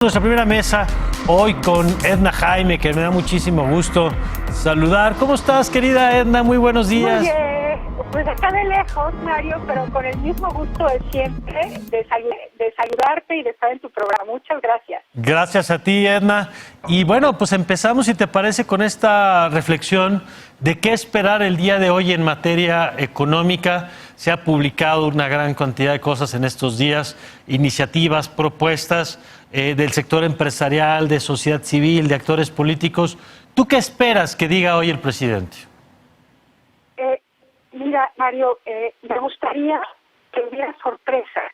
Nuestra primera mesa hoy con Edna Jaime, que me da muchísimo gusto saludar. ¿Cómo estás, querida Edna? Muy buenos días. Muy bien, pues acá de lejos, Mario, pero con el mismo gusto de siempre, de saludarte y de estar en tu programa. Muchas gracias. Gracias a ti, Edna. Y bueno, pues empezamos, si te parece, con esta reflexión de qué esperar el día de hoy en materia económica. Se ha publicado una gran cantidad de cosas en estos días, iniciativas, propuestas del sector empresarial, de sociedad civil, de actores políticos. ¿Tú qué esperas que diga hoy el presidente? Mira, Mario, me gustaría que hubiera sorpresas,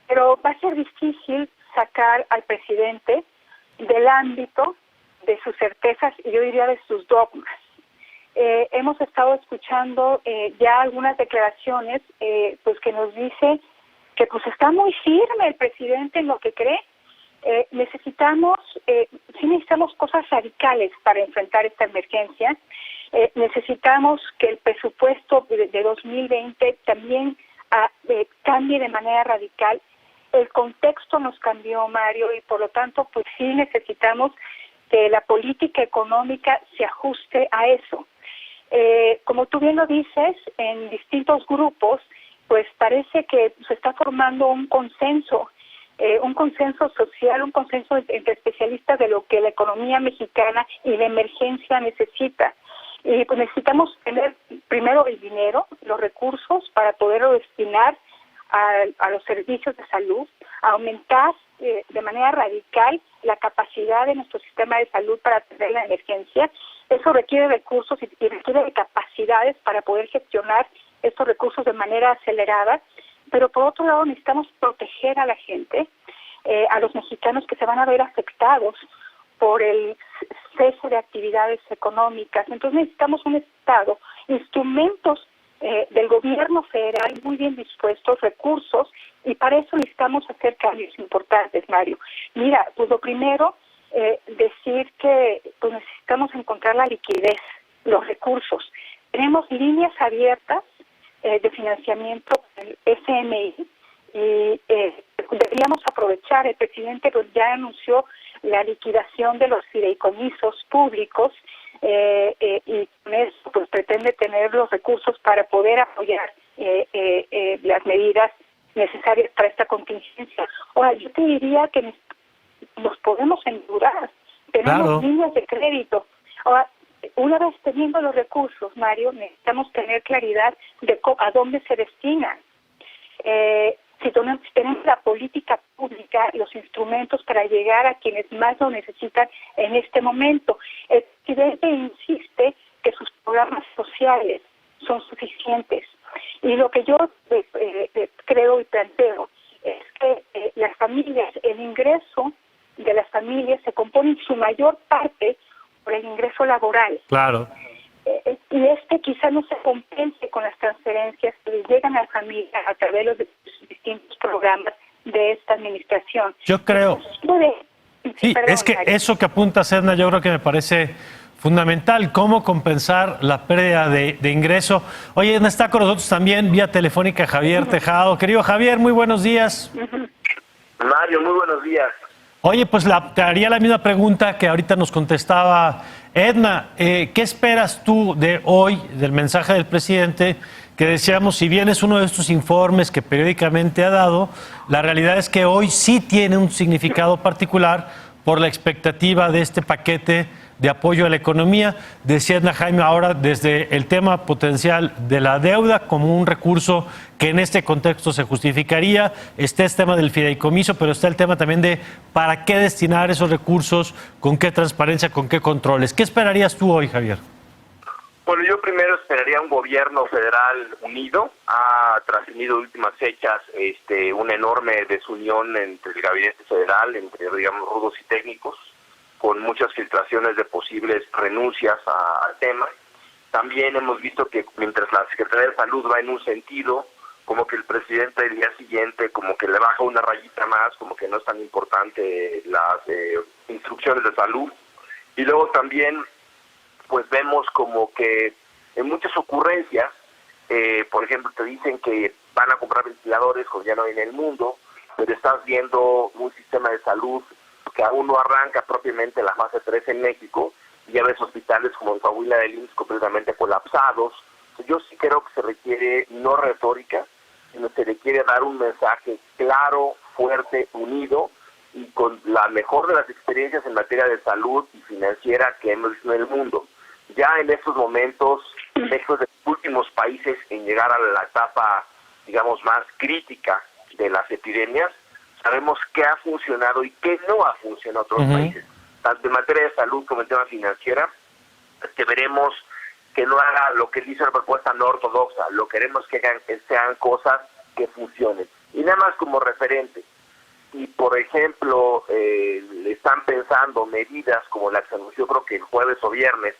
pero va a ser difícil sacar al presidente del ámbito de sus certezas y yo diría de sus dogmas. Hemos estado escuchando ya algunas declaraciones pues que nos dice que pues está muy firme el presidente en lo que cree. Necesitamos cosas radicales para enfrentar esta emergencia. Necesitamos que el presupuesto de 2020 también cambie de manera radical. El contexto nos cambió, Mario, y por lo tanto pues sí necesitamos que la política económica se ajuste a eso. Como tú bien lo dices, en distintos grupos, pues parece que se está formando un consenso social, un consenso entre especialistas de lo que la economía mexicana y la emergencia necesita. Y pues necesitamos tener primero el dinero, los recursos para poderlo destinar a los servicios de salud, a aumentar de manera radical la capacidad de nuestro sistema de salud para atender la emergencia. Eso requiere recursos y requiere de capacidades para poder gestionar estos recursos de manera acelerada, pero por otro lado necesitamos proteger a la gente, a los mexicanos que se van a ver afectados por el cese de actividades económicas. Entonces necesitamos un Estado, instrumentos del gobierno federal muy bien dispuestos, recursos, y para eso necesitamos hacer cambios importantes, Mario. Mira, pues lo primero, decir que pues necesitamos encontrar la liquidez, los recursos. Tenemos líneas abiertas de financiamiento del FMI y deberíamos aprovechar. El presidente pues ya anunció la liquidación de los fideicomisos públicos y con eso pues pretende tener los recursos para poder apoyar las medidas necesarias para esta contingencia. Ahora, yo te diría que nos podemos endeudar, tenemos líneas de crédito. Ahora, una vez teniendo los recursos, Mario, necesitamos tener claridad de a dónde se destinan. Si tenemos la política pública, los instrumentos para llegar a quienes más lo necesitan en este momento. El presidente insiste que sus programas sociales son suficientes. Y lo que yo creo y planteo es que las familias, el ingreso de las familias se compone en su mayor parte por el ingreso laboral. Claro. Y quizá no se compense con las transferencias que llegan a la familia a través de los distintos programas de esta administración. Yo creo. Sí, perdón, es que Mario, eso que apunta Edna, yo creo que me parece fundamental, cómo compensar la pérdida de ingreso. Oye, Edna, está con nosotros también vía telefónica Javier Tejado. Querido Javier, muy buenos días. Mario, muy buenos días. Oye, pues te haría la misma pregunta que ahorita nos contestaba Edna. ¿Qué esperas tú de hoy, del mensaje del presidente? Que decíamos, si bien es uno de estos informes que periódicamente ha dado, la realidad es que hoy sí tiene un significado particular por la expectativa de este paquete de apoyo a la economía. Decía Edna Jaime ahora desde el tema potencial de la deuda como un recurso que en este contexto se justificaría. Está este tema del fideicomiso, pero está el tema también de para qué destinar esos recursos, con qué transparencia, con qué controles. ¿Qué esperarías tú hoy, Javier? Bueno, yo primero esperaría un gobierno federal unido. Ha trascendido en últimas fechas una enorme desunión entre el gabinete federal, entre, digamos, rudos y técnicos, con muchas filtraciones de posibles renuncias al tema. También hemos visto que mientras la Secretaría de Salud va en un sentido, como que el presidente el día siguiente como que le baja una rayita más, como que no es tan importante las instrucciones de salud. Y luego también pues vemos como que en muchas ocurrencias, por ejemplo, te dicen que van a comprar ventiladores como ya no hay en el mundo, pero estás viendo un sistema de salud que aún no arranca propiamente la fase 3 en México, y ya ves hospitales como en Coahuila del IMSS completamente colapsados. Yo sí creo que se requiere no retórica, sino se requiere dar un mensaje claro, fuerte, unido, y con la mejor de las experiencias en materia de salud y financiera que hemos visto en el mundo. Ya en estos momentos, México es de los últimos países en llegar a la etapa, digamos, más crítica de las epidemias. Sabemos qué ha funcionado y qué no ha funcionado en otros países, tanto en materia de salud como en tema financiera. Que veremos que no haga lo que dice una propuesta no ortodoxa, lo queremos que sean cosas que funcionen. Y nada más como referente, y por ejemplo le están pensando medidas como la que se anunció creo que el jueves o viernes,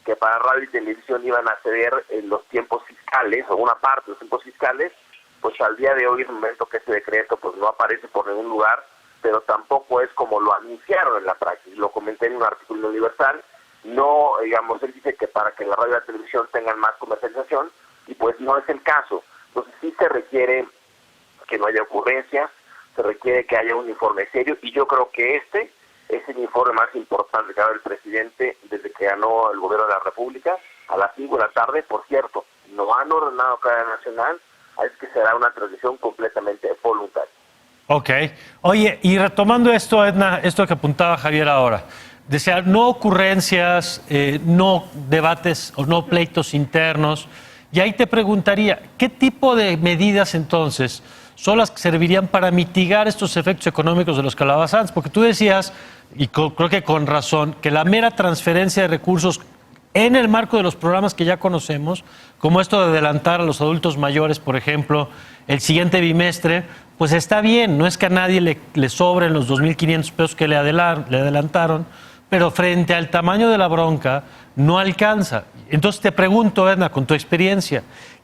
que para radio y televisión iban a ceder en los tiempos fiscales, o una parte de los tiempos fiscales, pues al día de hoy, en el momento que ese decreto pues no aparece por ningún lugar, pero tampoco es como lo anunciaron en la práctica. Lo comenté en un artículo en Universal. No, digamos, él dice que para que la radio y la televisión tengan más comercialización, y pues no es el caso. Entonces sí se requiere que no haya ocurrencias, se requiere que haya un informe serio, y yo creo que este es el informe más importante que ha dado el presidente desde que ganó el gobierno de la República, a las 5 de la tarde. Por cierto, no han ordenado cadena nacional, es que será una transmisión completamente voluntaria. Ok. Oye, y retomando esto, Edna, esto que apuntaba Javier ahora, decía, no ocurrencias, no debates o no pleitos internos, y ahí te preguntaría, ¿qué tipo de medidas entonces son las que servirían para mitigar estos efectos económicos de los que hablabas antes? Porque tú decías, y creo que con razón, que la mera transferencia de recursos en el marco de los programas que ya conocemos, como esto de adelantar a los adultos mayores, por ejemplo, el siguiente bimestre, pues está bien, no es que a nadie le sobren los 2.500 pesos que le adelantaron, pero frente al tamaño de la bronca no alcanza. Entonces te pregunto, Edna, con tu experiencia,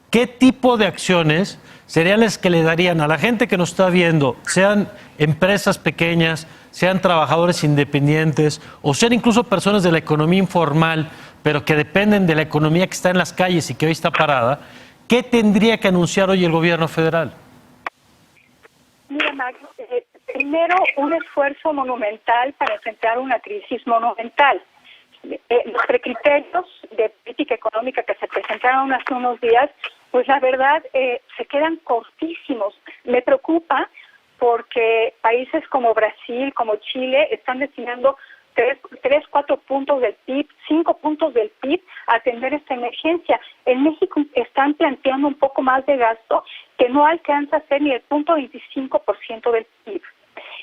¿qué tipo de acciones serían las que le darían a la gente que nos está viendo, sean empresas pequeñas, sean trabajadores independientes o sean incluso personas de la economía informal, pero que dependen de la economía que está en las calles y que hoy está parada? ¿Qué tendría que anunciar hoy el gobierno federal? Mira, Mario, primero un esfuerzo monumental para enfrentar una crisis monumental. Los precriterios de política económica que se presentaron hace unos días, pues la verdad se quedan cortísimos. Me preocupa porque países como Brasil, como Chile, están destinando 4 puntos del PIB, 5 puntos del PIB a atender esta emergencia. En México están planteando un poco más de gasto que no alcanza a ser ni el 0.25% del PIB.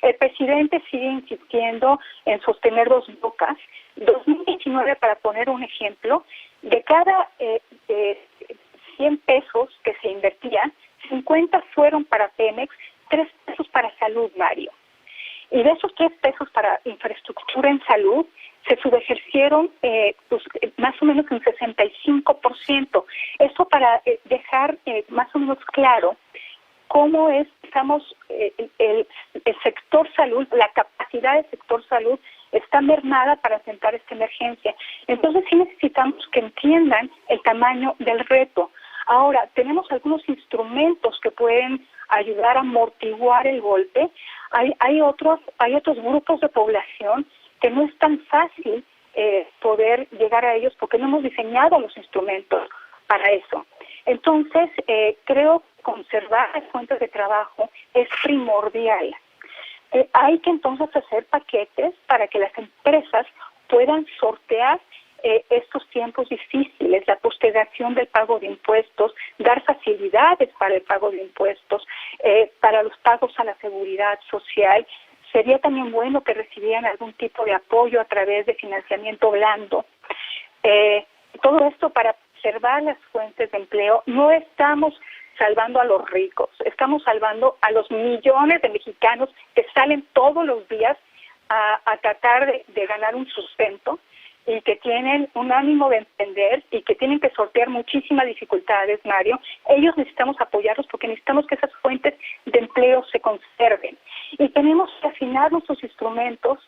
El presidente sigue insistiendo en sostener dos bocas. 2019, para poner un ejemplo, de cada 100 pesos que se invertían, 50 fueron para Pemex, 3 pesos para salud, Mario. Y de esos 3 pesos para infraestructura en salud, se subejercieron más o menos un 65%. Esto para dejar más o menos claro cómo estamos, el sector salud, la capacidad del sector salud está mermada para enfrentar esta emergencia. Entonces sí necesitamos que entiendan el tamaño del reto. Ahora, tenemos algunos instrumentos que pueden ayudar a amortiguar el golpe. Hay otros grupos de población que no es tan fácil poder llegar a ellos porque no hemos diseñado los instrumentos para eso. Entonces, creo que conservar las fuentes de trabajo es primordial. Hay que entonces hacer paquetes para que las empresas puedan sortear estos tiempos difíciles, la postergación del pago de impuestos, dar facilidades para el pago de impuestos, para los pagos a la seguridad social. Sería también bueno que recibieran algún tipo de apoyo a través de financiamiento blando. Todo esto para preservar las fuentes de empleo. No estamos salvando a los ricos, estamos salvando a los millones de mexicanos que salen todos los días a tratar de ganar un sustento y que tienen un ánimo de emprender y que tienen que sortear muchísimas dificultades, Mario. Ellos necesitamos apoyarlos porque necesitamos que esas fuentes de empleo se conserven. Y tenemos que afinar nuestros instrumentos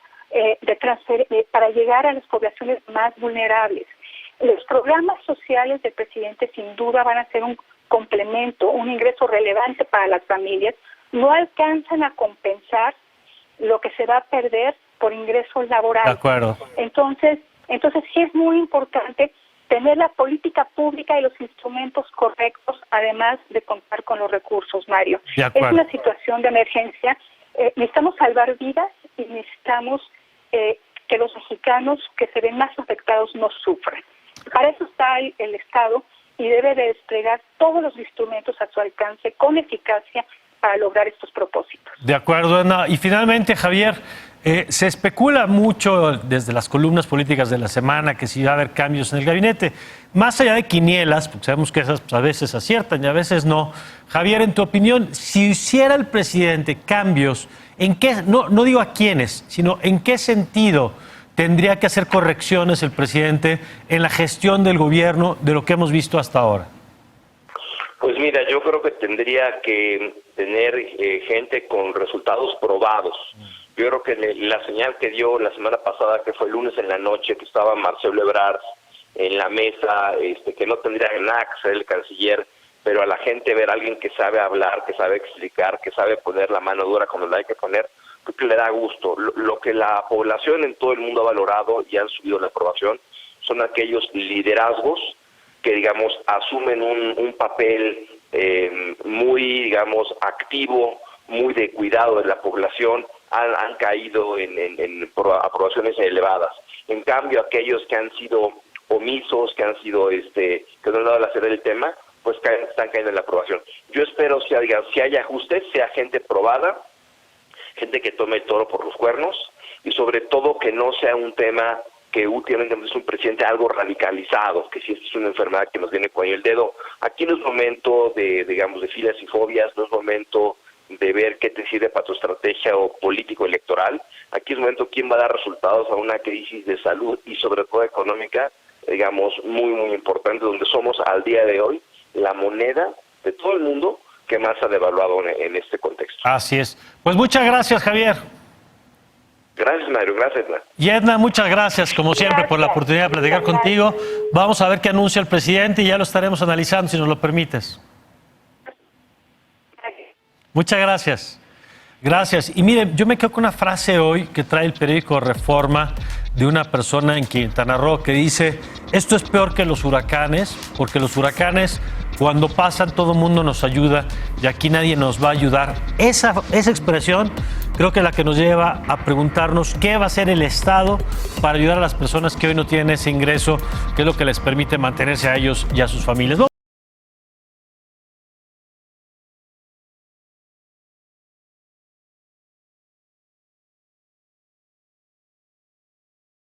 para llegar a las poblaciones más vulnerables. Los programas sociales del presidente sin duda van a ser un complemento, un ingreso relevante para las familias. No alcanzan a compensar lo que se va a perder por ingreso laboral. De acuerdo. Entonces sí es muy importante tener la política pública y los instrumentos correctos, además de contar con los recursos, Mario. De acuerdo. Es una situación de emergencia. Necesitamos salvar vidas y necesitamos que los mexicanos que se ven más afectados no sufran. Para eso está el Estado y debe de desplegar todos los instrumentos a su alcance con eficacia para lograr estos propósitos. De acuerdo, Edna. Y finalmente, Javier, se especula mucho desde las columnas políticas de la semana que si va a haber cambios en el gabinete. Más allá de quinielas, porque sabemos que esas pues, a veces aciertan y a veces no. Javier, en tu opinión, si hiciera el presidente cambios, ¿en qué, no digo a quiénes, sino en qué sentido tendría que hacer correcciones el presidente en la gestión del gobierno de lo que hemos visto hasta ahora? Pues mira, yo creo que tendría que tener gente con resultados probados. Yo creo que la señal que dio la semana pasada, que fue el lunes en la noche, que estaba Marcelo Ebrard en la mesa, que no tendría nada que ser el canciller, pero a la gente ver a alguien que sabe hablar, que sabe explicar, que sabe poner la mano dura cuando la hay que poner, creo que le da gusto. Lo que la población en todo el mundo ha valorado y han subido la aprobación son aquellos liderazgos que, digamos, asumen un papel muy, digamos, activo, muy de cuidado de la población, han caído en aprobaciones elevadas. En cambio, aquellos que han sido omisos, que han sido, que no han dado la serie del tema, pues están cayendo en la aprobación. Yo espero si haya ajustes, sea gente probada, gente que tome el toro por los cuernos, y sobre todo que no sea un tema que últimamente es un presidente algo radicalizado, que si es una enfermedad que nos viene con el dedo. Aquí no es momento de, digamos, de filas y fobias, no es momento de ver qué te sirve para tu estrategia o político electoral. Aquí es momento quién va a dar resultados a una crisis de salud y sobre todo económica, digamos, muy, muy importante, donde somos al día de hoy la moneda de todo el mundo que más ha devaluado en este contexto. Así es. Pues muchas gracias, Javier. Gracias, Mario. Gracias, Edna. Y Edna, muchas gracias, como siempre, por la oportunidad de platicar contigo. Vamos a ver qué anuncia el presidente y ya lo estaremos analizando, si nos lo permites. Muchas gracias. Gracias. Y miren, yo me quedo con una frase hoy que trae el periódico Reforma de una persona en Quintana Roo que dice: esto es peor que los huracanes, porque los huracanes cuando pasan todo el mundo nos ayuda y aquí nadie nos va a ayudar. Esa expresión creo que es la que nos lleva a preguntarnos qué va a hacer el Estado para ayudar a las personas que hoy no tienen ese ingreso, que es lo que les permite mantenerse a ellos y a sus familias.